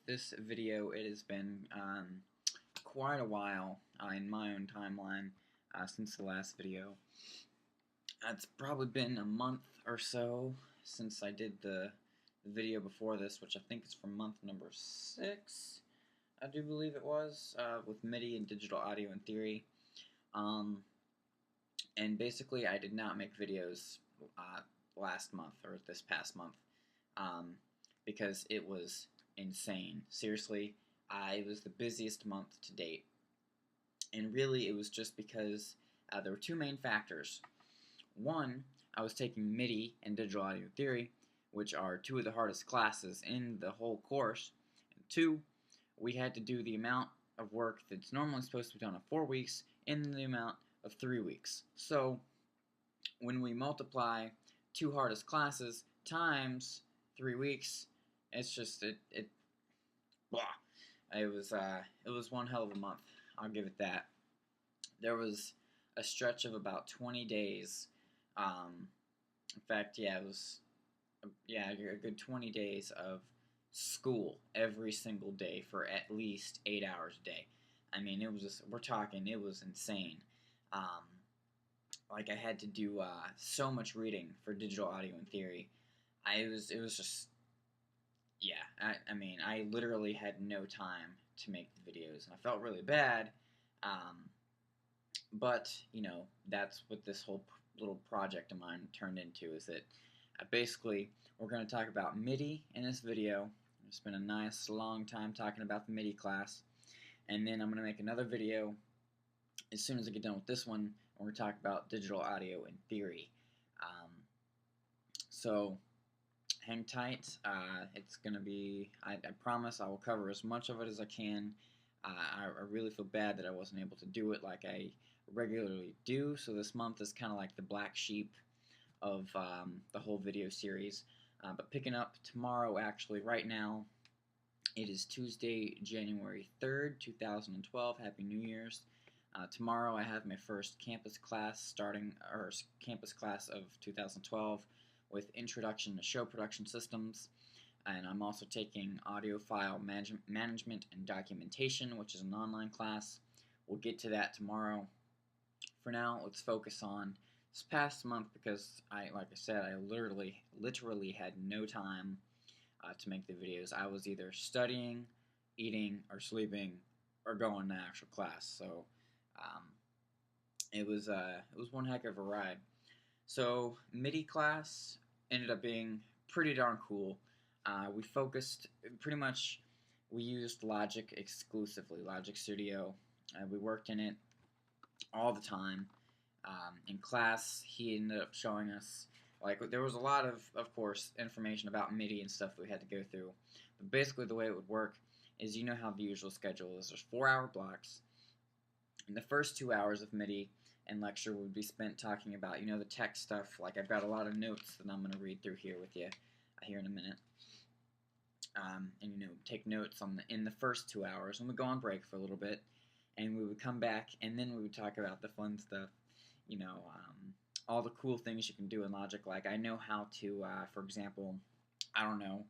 this video. It has been quite a while in my own timeline since the last video. It's probably been a month or so since I did the video before this, which I think is from month number 6, I do believe it was, with MIDI and digital audio in theory. And basically I did not make videos last month, or this past month, because it was insane. Seriously, it was the busiest month to date. And really it was just because there were two main factors. One, I was taking MIDI and digital audio theory, which are two of the hardest classes in the whole course. And two, we had to do the amount of work that's normally supposed to be done in 4 weeks in the amount of 3 weeks. So when we multiply two hardest classes times 3 weeks, it's just blah. It was one hell of a month. I'll give it that. There was a stretch of about 20 days. In fact, yeah, it was a good 20 days of school every single day for at least 8 hours a day. I mean, it was just, it was insane. Like I had to do so much reading for digital audio and theory. It was just, yeah. I mean, I literally had no time to make the videos, and I felt really bad. But you know, that's what this whole little project of mine turned into. Is that basically we're going to talk about MIDI in this video. It's been a nice long time talking about the MIDI class, and then I'm going to make another video as soon as I get done with this one, and we're going to talk about digital audio in theory. So hang tight. It's going to be, I promise I will cover as much of it as I can. I really feel bad that I wasn't able to do it like I regularly do, so this month is kind of like the black sheep of the whole video series. But picking up tomorrow, actually, right now, it is Tuesday, January 3rd, 2012. Happy New Year's. Tomorrow I have my first campus class campus class of 2012 with Introduction to Show Production Systems. And I'm also taking Audio File Management and Documentation, which is an online class. We'll get to that tomorrow. For now, let's focus on this past month, because like I said, I literally had no time to make the videos. I was either studying, eating, or sleeping, or going to actual class. So it was one heck of a ride. So MIDI class ended up being pretty darn cool. We focused pretty much. We used Logic exclusively, Logic Studio. We worked in it all the time. In class, he ended up showing us, like, there was a lot of course, information about MIDI and stuff we had to go through. But basically, the way it would work is, you know how the usual schedule is. There's 4-hour blocks. And the first 2 hours of MIDI and lecture would be spent talking about, you know, the tech stuff. Like, I've got a lot of notes that I'm going to read through here with you here in a minute. And, you know, take notes in the first 2 hours, and we'd go on break for a little bit, and we would come back, and then we would talk about the fun stuff, you know, all the cool things you can do in Logic. Like, I know how to, for example, I don't know,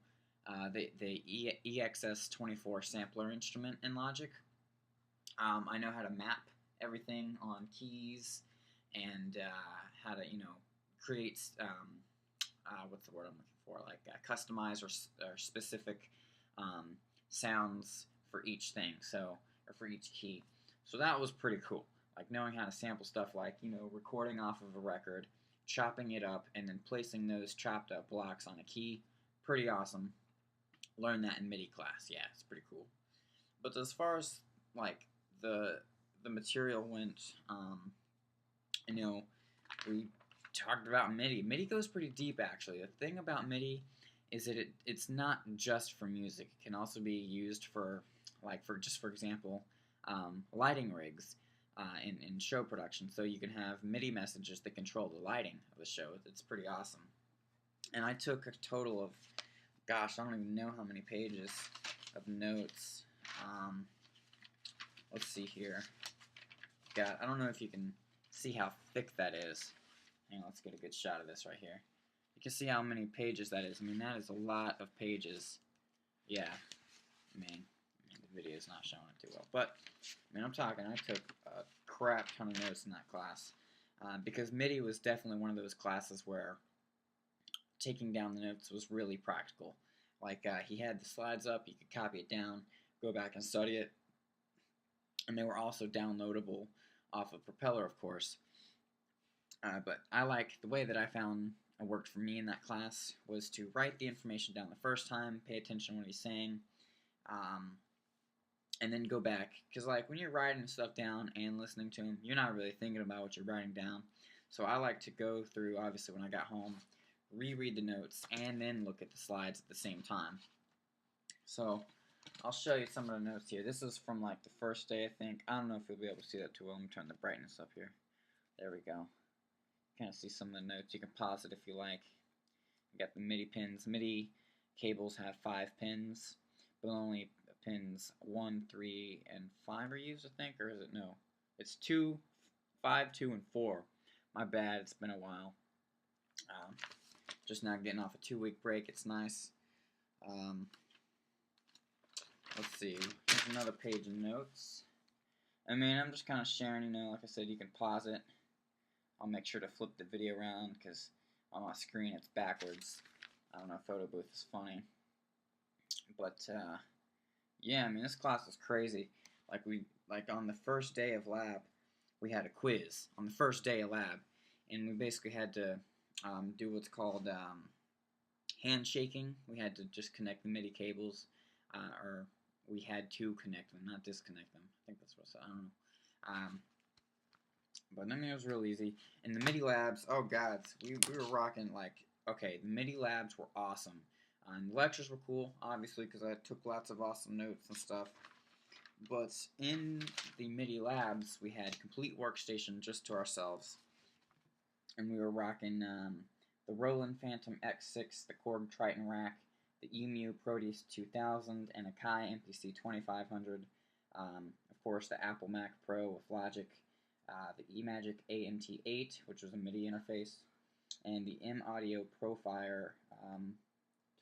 the EXS24 sampler instrument in Logic. I know how to map everything on keys, and how to, you know, create, what's the word I'm looking for, like customize or specific sounds for each thing, or for each key. So that was pretty cool. Like, knowing how to sample stuff, like, you know, recording off of a record, chopping it up, and then placing those chopped up blocks on a key. Pretty awesome. Learned that in MIDI class. Yeah, it's pretty cool. But as far as, like, the material went, you know, we talked about MIDI. MIDI goes pretty deep, actually. The thing about MIDI is that it's not just for music. It can also be used for, like, for example, lighting rigs in show production. So you can have MIDI messages that control the lighting of the show. It's pretty awesome. And I took a total of, gosh, I don't even know how many pages of notes. Let's see here. I don't know if you can see how thick that is. Hang on, let's get a good shot of this right here. You can see how many pages that is. I mean, that is a lot of pages. Yeah. the video is not showing it too well. But, I mean, I'm talking, I took a crap ton of notes in that class. Because MIDI was definitely one of those classes where taking down the notes was really practical. Like, he had the slides up, you could copy it down, go back and study it. And they were also downloadable off of Propeller, of course. But I like the way that I found it worked for me in that class was to write the information down the first time, pay attention to what he's saying, and then go back. Because like when you're writing stuff down and listening to him, you're not really thinking about what you're writing down. So I like to go through, obviously when I got home, reread the notes, and then look at the slides at the same time. So I'll show you some of the notes here. This is from like the first day, I think. I don't know if you'll be able to see that too well. Let me turn the brightness up here. There we go. Kind of see some of the notes. You can pause it if you like. You got the MIDI pins. MIDI cables have 5 pins, but only pins 1, 3, and 5 are used, I think, or is it no? It's 2, 5, 2, and 4. My bad. It's been a while. Just now getting off a 2-week break. It's nice. Let's see. Here's another page of notes. I mean, I'm just kind of sharing. You know, like I said, you can pause it. I'll make sure to flip the video around because on my screen it's backwards. I don't know, photo booth is funny. But, yeah, I mean, this class was crazy. Like on the first day of lab, we had a quiz on the first day of lab. And we basically had to do what's called handshaking. We had to just connect the MIDI cables, or we had to connect them, not disconnect them. I think that's what I said. I don't know. But I mean, it was real easy. And the MIDI labs, oh god, we were rocking, like, okay, the MIDI labs were awesome. And the lectures were cool, obviously, because I took lots of awesome notes and stuff. But in the MIDI labs, we had complete workstation just to ourselves. And we were rocking the Roland Phantom X6, the Korg Triton Rack, the EMU Proteus 2000, and a Kai MPC 2500. Of course, the Apple Mac Pro with Logic. The eMagic AMT8, which was a MIDI interface, and the M-Audio Profire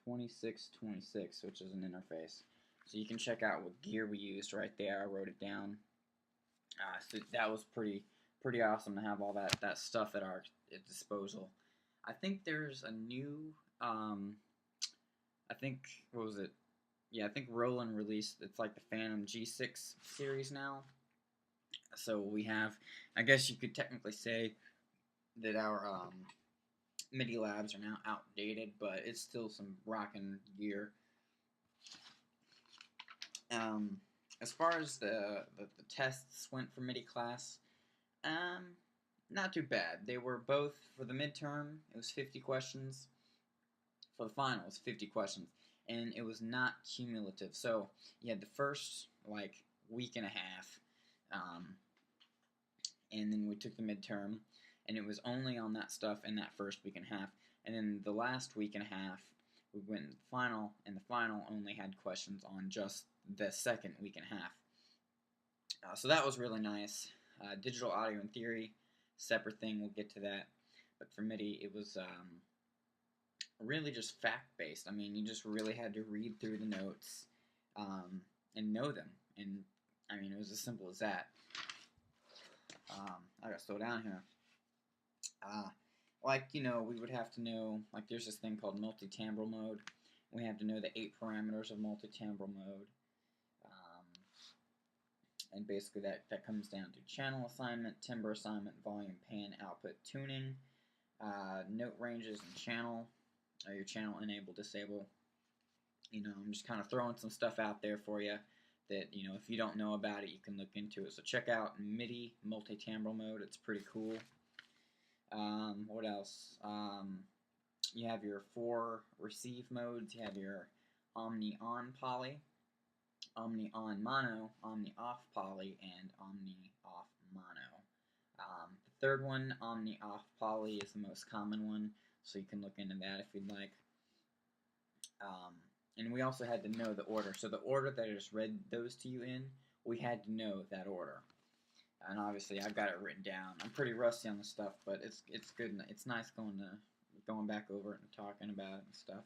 2626, which is an interface. So you can check out what gear we used right there. I wrote it down. So that was pretty awesome to have all that stuff at our disposal. I think there's a new, I think, what was it? Yeah, I think Roland released, it's like the Phantom G6 series now. So we have, I guess you could technically say that our MIDI labs are now outdated, but it's still some rockin' gear. As far as the tests went for MIDI class, not too bad. They were both, for the midterm, it was 50 questions. For the final, it was 50 questions. And it was not cumulative. So you had the first, like, week and a half. And then we took the midterm, and it was only on that stuff in that first week and a half. And then the last week and a half, we went to the final, and the final only had questions on just the second week and a half. So that was really nice. Digital audio and theory, separate thing, we'll get to that. But for MIDI, it was really just fact-based. I mean, you just really had to read through the notes and know them. And, I mean, it was as simple as that. I gotta slow down here. Like, you know, we would have to know, like, there's this thing called multi-timbral mode. We have to know the 8 parameters of multi-timbral mode. And basically that comes down to channel assignment, timbre assignment, volume, pan, output, tuning, note ranges, and channel, your channel enable, disable. You know, I'm just kind of throwing some stuff out there for you that, you know, if you don't know about it, you can look into it. So check out MIDI multi-timbral mode. It's pretty cool. What else? You have your 4 receive modes. You have your Omni on poly, Omni on mono, Omni off poly, and Omni off mono. The third one, Omni off poly, is the most common one, so you can look into that if you'd like. And we also had to know the order. So the order that I just read those to you in, we had to know that order. And obviously I've got it written down. I'm pretty rusty on the stuff, but it's good. It's nice going back over it and talking about it and stuff.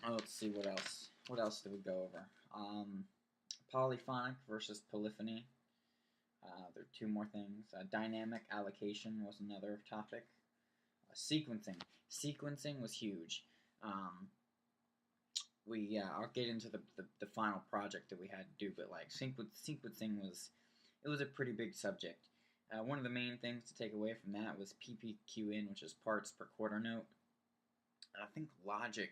Oh, let's see what else. What else did we go over? Polyphonic versus polyphony. There are two more things. Dynamic allocation was another topic. Sequencing. Sequencing was huge. I'll get into the final project that we had to do, but like sequencing was a pretty big subject. One of the main things to take away from that was PPQN, which is parts per quarter note. I think Logic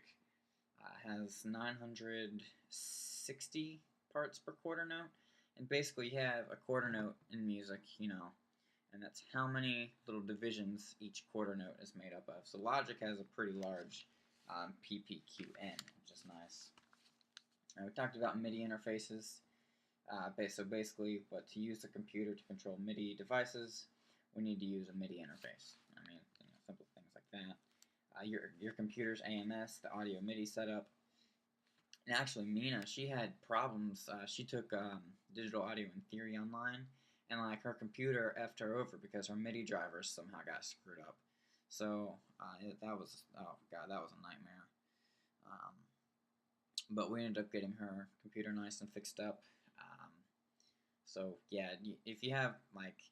has 960 parts per quarter note, and basically you have a quarter note in music, and that's how many little divisions each quarter note is made up of. So Logic has a pretty large PPQN, which is nice. We talked about MIDI interfaces. So basically, to use the computer to control MIDI devices, we need to use a MIDI interface. I mean, simple things like that. Your computer's AMS, the audio MIDI setup. And actually, Mina, she had problems. She took digital audio in theory online, and like her computer effed her over because her MIDI drivers somehow got screwed up. So that was a nightmare. But we ended up getting her computer nice and fixed up. So yeah, if you have like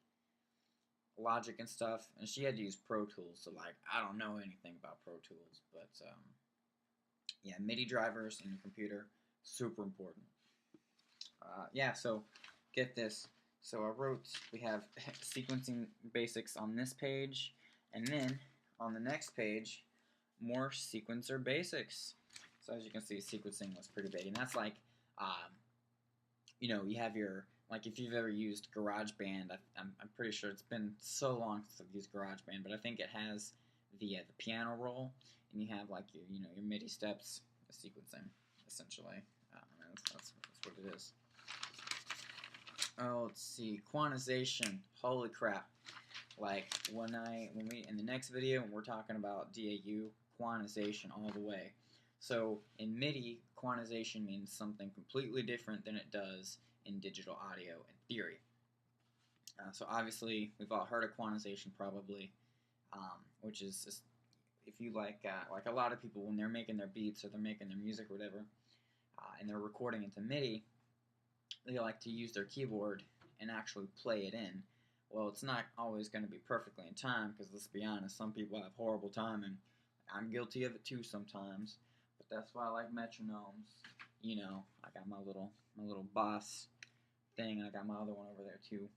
Logic and stuff, and she had to use Pro Tools, so like I don't know anything about Pro Tools, but yeah, MIDI drivers in your computer, super important. Yeah, so get this. So we have sequencing basics on this page, and then on the next page, more sequencer basics. So as you can see, sequencing was pretty big, and that's like, you have your, like if you've ever used GarageBand, I'm pretty sure it's been so long since I've used GarageBand, but I think it has the piano roll, and you have like your MIDI steps, sequencing essentially. That's what it is. Oh, let's see, quantization. Holy crap! Like when we in the next video, we're talking about DAU quantization all the way. So in MIDI, quantization means something completely different than it does in digital audio in theory. So obviously, we've all heard of quantization probably, which is just, if you like a lot of people when they're making their beats or they're making their music or whatever, and they're recording into MIDI, they like to use their keyboard and actually play it in. Well, it's not always going to be perfectly in time because let's be honest, some people have horrible timing. I'm guilty of it too sometimes, but that's why I like metronomes. I got my little Boss thing, and I got my other one over there too.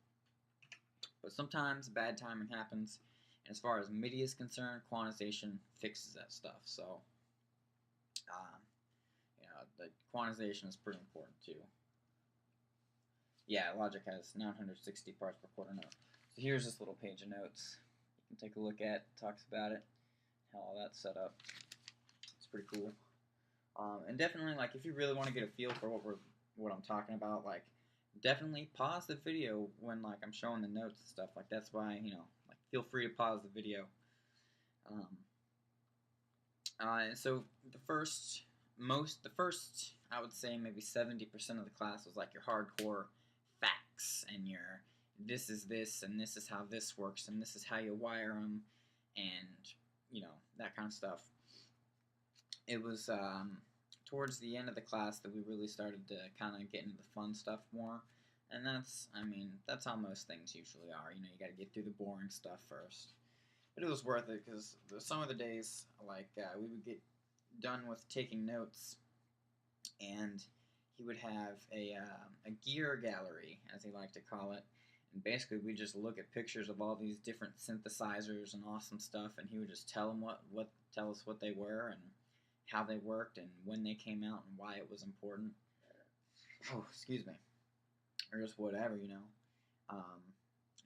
But sometimes bad timing happens, and as far as MIDI is concerned, quantization fixes that stuff. So, the quantization is pretty important too. Yeah, Logic has 960 parts per quarter note. So here's this little page of notes you can take a look at. It talks about it, how all that's set up. It's pretty cool. And definitely, like, if you really want to get a feel for what I'm talking about, like, definitely pause the video when, like, I'm showing the notes and stuff. Like, that's why, like, feel free to pause the video. So the first, I would say maybe 70% of the class was like your hardcore facts and your this is this and this is how this works and this is how you wire them and that kind of stuff. It was towards the end of the class that we really started to kind of get into the fun stuff more, and that's how most things usually are. You got to get through the boring stuff first. But it was worth it because some of the days, like, we would get done with taking notes, and he would have a gear gallery, as he liked to call it. And basically, we just look at pictures of all these different synthesizers and awesome stuff, and he would just tell them tell us what they were and how they worked and when they came out and why it was important. Oh, excuse me, or just whatever,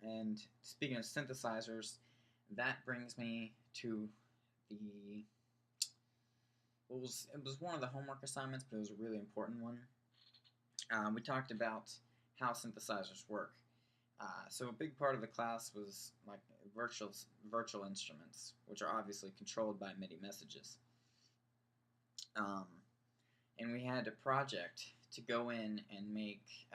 And speaking of synthesizers, that brings me to it was one of the homework assignments, but it was a really important one. We talked about how synthesizers work. So a big part of the class was like virtual instruments, which are obviously controlled by MIDI messages. And we had a project to go in and make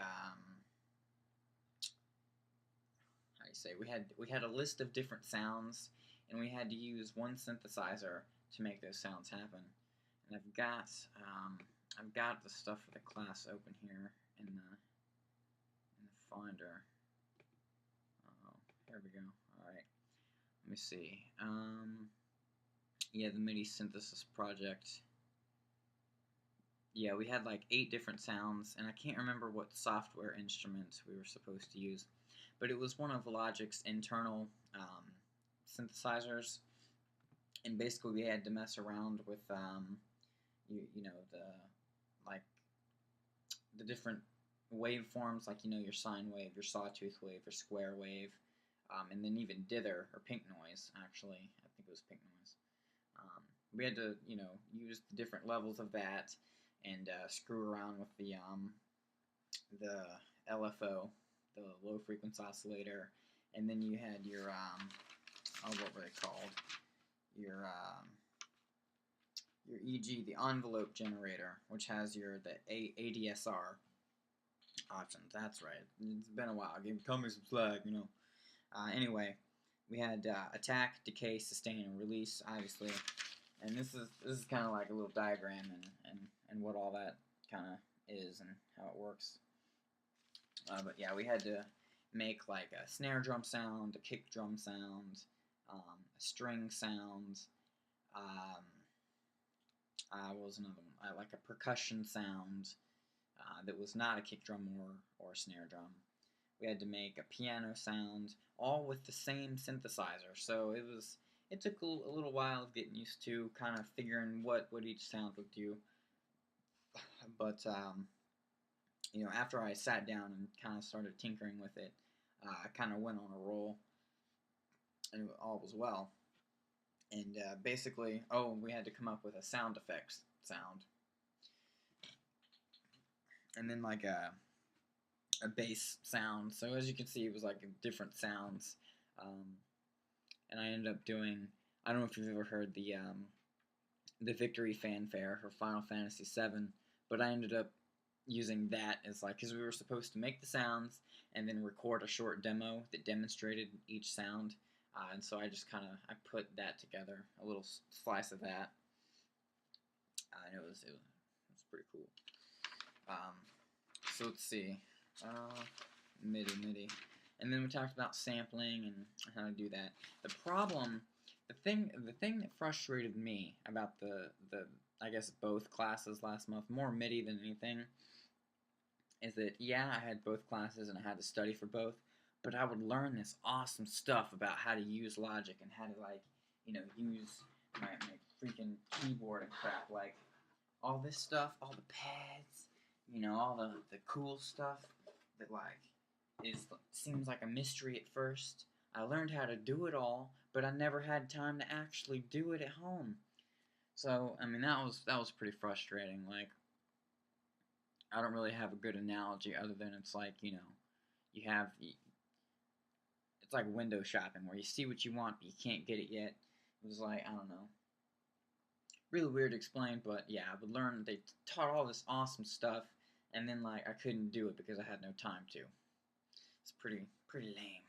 we had a list of different sounds, and we had to use one synthesizer to make those sounds happen. And I've got I've got the stuff for the class open here in the Finder. Oh, here we go. All right. Let me see. Yeah, the MIDI synthesis project. Yeah, we had like 8 different sounds, and I can't remember what software instruments we were supposed to use, but it was one of Logic's internal synthesizers, and basically we had to mess around with you know, the like the different waveforms, like, you know, your sine wave, your sawtooth wave, your square wave, and then even dither or pink noise. Actually, I think it was pink noise. We had to, you know, use the different levels of that and screw around with the LFO, the low frequency oscillator, and then you had your oh, what were they called? Your EG, the envelope generator, which has the ADSR options. That's right. It's been a while. Cut me some slack, you know. Anyway, we had attack, decay, sustain, and release, obviously. And this is kind of like a little diagram and what all that kind of is and how it works. But yeah, we had to make like a snare drum sound, a kick drum sound, a string sound. What was another one? Like a percussion sound that was not a kick drum or snare drum. We had to make a piano sound, all with the same synthesizer. So it took a little while of getting used to kind of figuring what each sound would do. But you know, after I sat down and kind of started tinkering with it, I kind of went on a roll, and all was well. And basically, oh, we had to come up with a sound effects sound, and then like a bass sound. So as you can see, it was like different sounds, and I ended up doing. I don't know if you've ever heard the victory fanfare for Final Fantasy VII, but I ended up using that as like, because we were supposed to make the sounds and then record a short demo that demonstrated each sound, and so I just kind of put that together, a little slice of that, and it was pretty cool. So let's see, MIDI, and then we talked about sampling and how to do that. The problem, the thing that frustrated me about the I guess both classes last month, more MIDI than anything, is that yeah, I had both classes and I had to study for both, but I would learn this awesome stuff about how to use Logic and how to, like, you know, use my freaking keyboard and crap, like all this stuff, all the pads, you know, all the cool stuff that like seems like a mystery at first. I learned how to do it all, but I never had time to actually do it at home. So I mean, that was pretty frustrating. Like, I don't really have a good analogy other than it's like, you know, it's like window shopping where you see what you want but you can't get it yet. It was like, I don't know, really weird to explain, but yeah, I would learn. They taught all this awesome stuff, and then like I couldn't do it because I had no time to. It's pretty lame.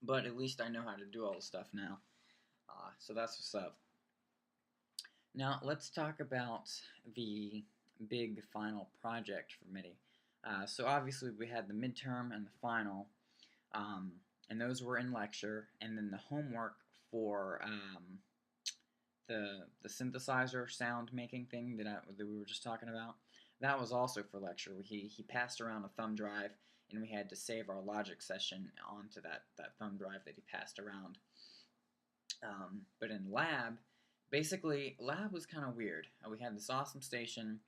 But at least I know how to do all the stuff now. So that's what's up. Now let's talk about the big final project for MIDI. So obviously we had the midterm and the final, and those were in lecture, and then the homework for the synthesizer sound making thing that we were just talking about, that was also for lecture. He passed around a thumb drive, and we had to save our Logic session onto that thumb drive that he passed around. But in lab, basically, lab was kind of weird. We had this awesome station,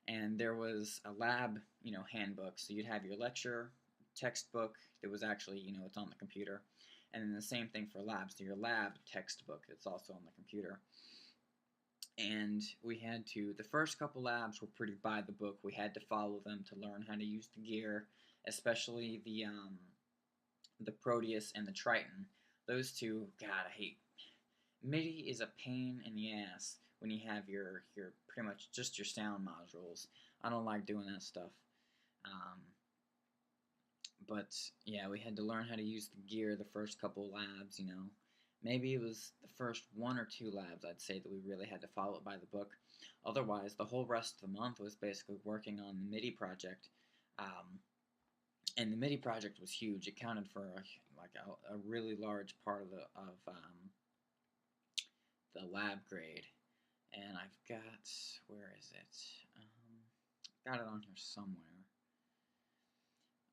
and there was a lab, you know, handbook. So you'd have your lecture textbook that was actually, you know, it's on the computer, and then the same thing for labs. So your lab textbook that's also on the computer. And we had to, the first couple labs were pretty by the book. We had to follow them to learn how to use the gear, especially the Proteus and the Triton. Those two, God, I hate. MIDI is a pain in the ass when you have your pretty much just your sound modules. I don't like doing that stuff. But yeah, we had to learn how to use the gear the first couple labs, you know. Maybe it was the first 1 or 2 labs, I'd say, that we really had to follow it by the book. Otherwise, the whole rest of the month was basically working on the MIDI project. Um, and the MIDI project was huge. It counted for a really large part of the lab grade. And I've got, where is it? Got it on here somewhere.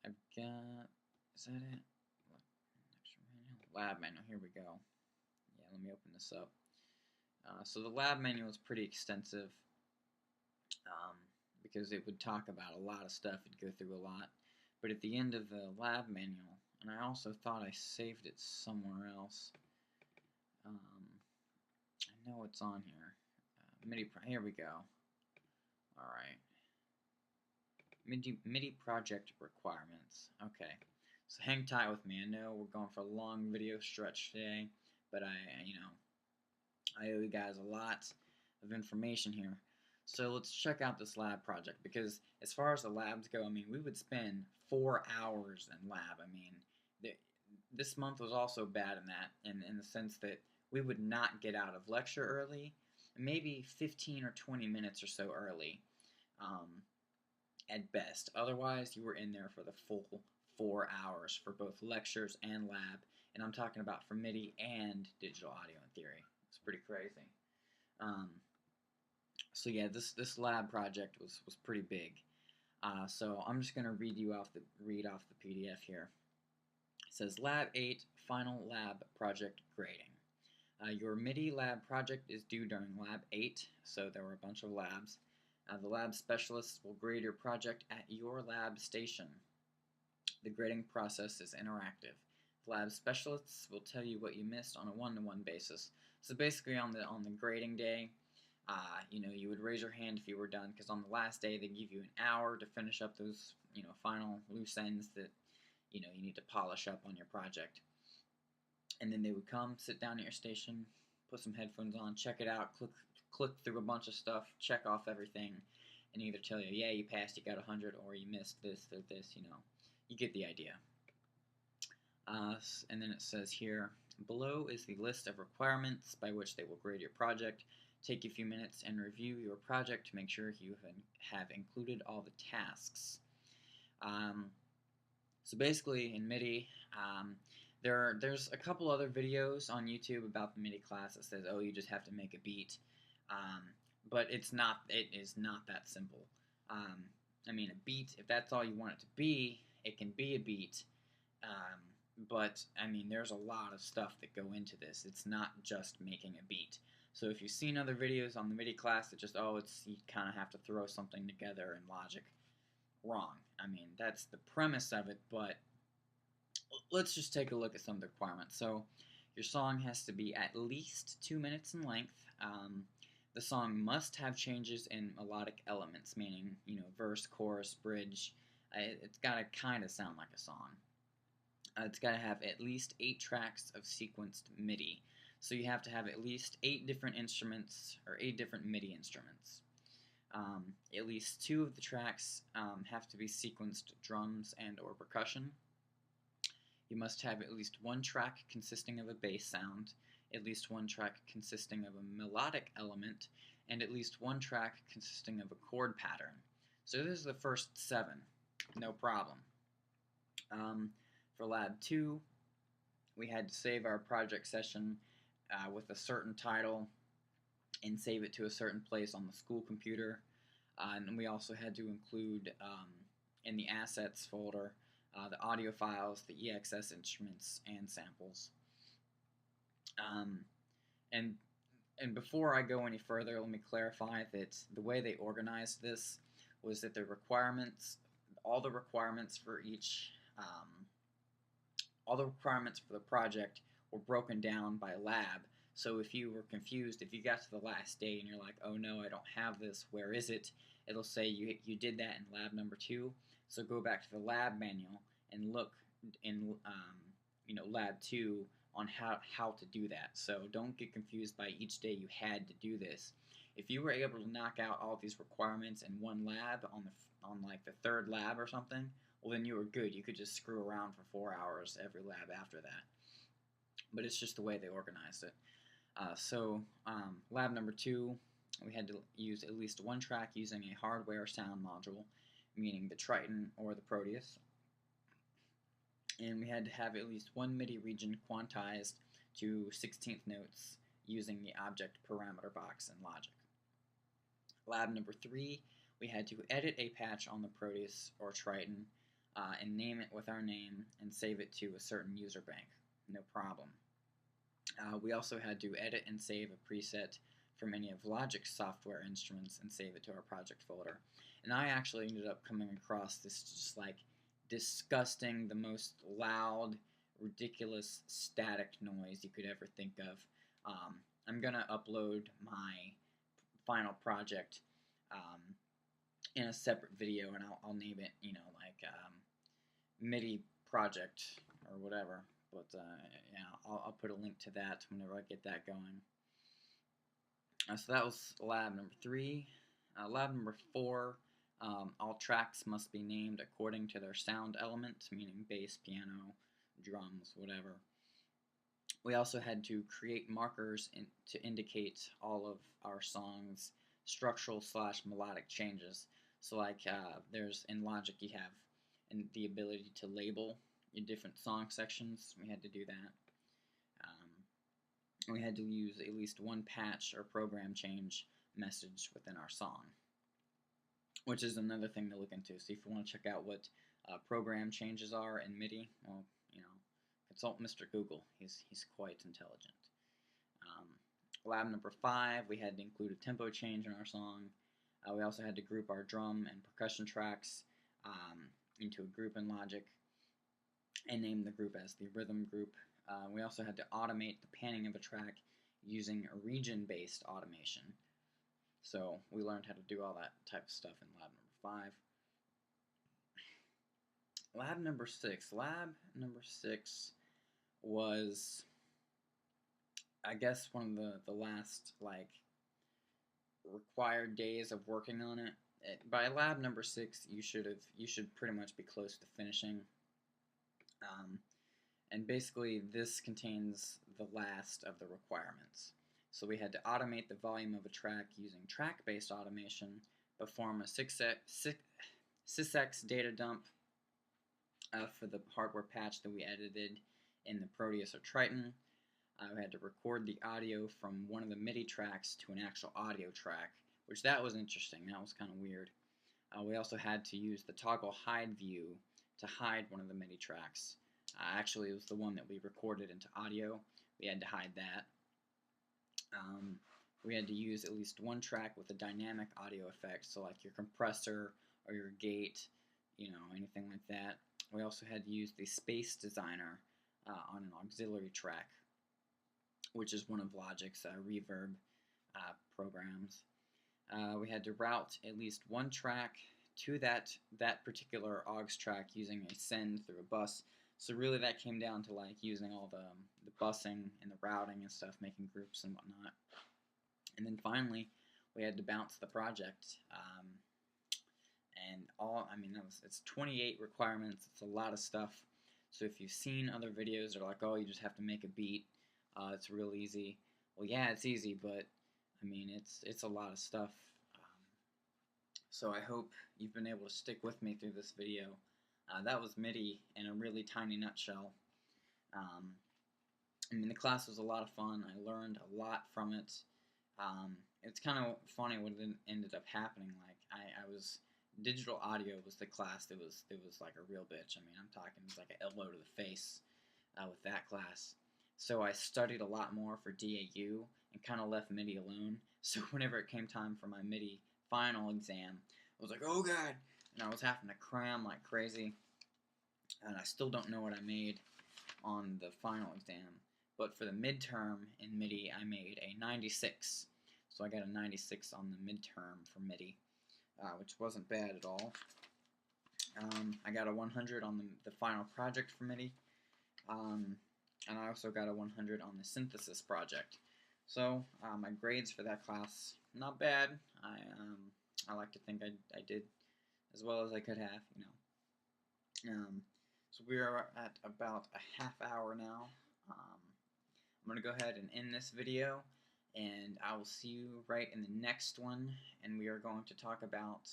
I've got, is that it? Lab manual, here we go. Yeah, let me open this up. So the lab manual is pretty extensive because it would talk about a lot of stuff. It'd go through a lot. But at the end of the lab manual, and I also thought I saved it somewhere else. I know it's on here. Here we go. All right. MIDI project requirements. Okay. So hang tight with me. I know we're going for a long video stretch today, but I owe you guys a lot of information here. So let's check out this lab project, because as far as the labs go, I mean, we would spend 4 hours in lab. I mean, this month was also bad in that, in the sense that we would not get out of lecture early, maybe 15 or 20 minutes or so early, at best. Otherwise, you were in there for the full 4 hours for both lectures and lab, and I'm talking about for MIDI and digital audio and theory. It's pretty crazy. So yeah, this lab project was pretty big. So I'm just gonna read off the PDF here. It says Lab 8 Final Lab Project Grading. Your MIDI lab project is due during Lab 8, so there were a bunch of labs. The lab specialists will grade your project at your lab station. The grading process is interactive. The lab specialists will tell you what you missed on a one-to-one basis. So basically, on the grading day, you would raise your hand if you were done, because on the last day they give you an hour to finish up those final loose ends that you need to polish up on your project. And then they would come, sit down at your station, put some headphones on, check it out, click through a bunch of stuff, check off everything, and either tell you, yeah, you passed, you got 100, or you missed this or this. You get the idea. And then it says here, below is the list of requirements by which they will grade your project. Take a few minutes and review your project to make sure you have included all the tasks. So basically, in MIDI, there's a couple other videos on YouTube about the MIDI class that says, oh, you just have to make a beat. But it is not that simple. I mean, a beat, if that's all you want it to be, it can be a beat. But, I mean, there's a lot of stuff that go into this. It's not just making a beat. So if you've seen other videos on the MIDI class that just, you kind of have to throw something together in Logic, wrong. I mean, that's the premise of it, but let's just take a look at some of the requirements. So your song has to be at least 2 minutes in length. The song must have changes in melodic elements, meaning, verse, chorus, bridge. It's got to kind of sound like a song. It's got to have at least 8 tracks of sequenced MIDI. So you have to have at least 8 different instruments, or 8 different MIDI instruments. At least 2 of the tracks have to be sequenced drums and or percussion. You must have at least 1 track consisting of a bass sound, at least 1 track consisting of a melodic element, and at least 1 track consisting of a chord pattern. So this is the first 7, no problem. For Lab 2, we had to save our project session with a certain title and save it to a certain place on the school computer. And we also had to include in the assets folder the audio files, the EXS instruments, and samples. And before I go any further, let me clarify that the way they organized this was that the requirements, all the requirements for the project were broken down by lab. So if you were confused, if you got to the last day and you're like, oh no, I don't have this, where is it? It'll say you did that in lab number 2. So go back to the lab manual and look in lab 2 on how to do that. So don't get confused by each day you had to do this. If you were able to knock out all these requirements in one lab on like the 3rd lab or something, well then you were good. You could just screw around for 4 hours every lab after that. But it's just the way they organized it. So lab number 2, we had to use at least one track using a hardware sound module, meaning the Triton or the Proteus, and we had to have at least one MIDI region quantized to 16th notes using the object parameter box in Logic. Lab number 3, we had to edit a patch on the Proteus or Triton and name it with our name and save it to a certain user bank. No problem. We also had to edit and save a preset from any of Logic's software instruments and save it to our project folder. And I actually ended up coming across this just like disgusting, the most loud, ridiculous static noise you could ever think of. I'm gonna upload my final project in a separate video, and I'll name it, you know, like MIDI project or whatever. But yeah, I'll put a link to that whenever I get that going. So that was lab number 3. Lab number 4, all tracks must be named according to their sound element, meaning bass, piano, drums, whatever. We also had to create markers to indicate all of our songs' structural/melodic changes. So like there's in Logic you have the ability to label your different song sections. We had to do that. We had to use at least one patch or program change message within our song, which is another thing to look into. So if you want to check out what program changes are in MIDI, well, you know, consult Mr. Google. He's quite intelligent. Lab number 5, we had to include a tempo change in our song. We also had to group our drum and percussion tracks into a group in Logic and name the group as the rhythm group. We also had to automate the panning of a track using a region-based automation. So we learned how to do all that type of stuff in lab number 5. Lab number 6. Lab number 6 was, I guess, one of the last like required days of working on it. By lab number 6, you should pretty much be close to finishing. And basically, this contains the last of the requirements. So we had to automate the volume of a track using track-based automation, perform a sysx data dump for the hardware patch that we edited in the Proteus or Triton. We had to record the audio from one of the MIDI tracks to an actual audio track, which that was interesting. That was kind of weird. We also had to use the toggle hide view to hide one of the MIDI tracks. Actually, it was the one that we recorded into audio. We had to hide that. We had to use at least one track with a dynamic audio effect, so like your compressor or your gate, you know, anything like that. We also had to use the Space Designer on an auxiliary track, which is one of Logic's reverb programs. We had to route at least one track to that particular aux track using a send through a bus. So really that came down to like using all the busing and the routing and stuff, making groups and whatnot. And then finally, we had to bounce the project. And it's 28 requirements. It's a lot of stuff. So if you've seen other videos that are like, oh, you just have to make a beat, it's real easy. Well, yeah, it's easy, but I mean, it's a lot of stuff. So I hope you've been able to stick with me through this video. That was MIDI in a really tiny nutshell. I mean, the class was a lot of fun. I learned a lot from it. It's kind of funny what ended up happening. Like I was digital audio was the class that was like a real bitch. I mean, I'm talking it's like an elbow to the face with that class. So I studied a lot more for DAU and kind of left MIDI alone. So whenever it came time for my MIDI final exam, I was like, oh god, and I was having to cram like crazy. And I still don't know what I made on the final exam. But for the midterm in MIDI, I made a 96. So I got a 96 on the midterm for MIDI, which wasn't bad at all. I got a 100 on the final project for MIDI. And I also got a 100 on the synthesis project. So my grades for that class, not bad. I like to think I did as well as I could have, you know. So we are at about a half hour now. I'm going to go ahead and end this video, and I will see you right in the next one, and we are going to talk about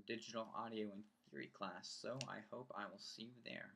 digital audio in theory class. So I hope I will see you there.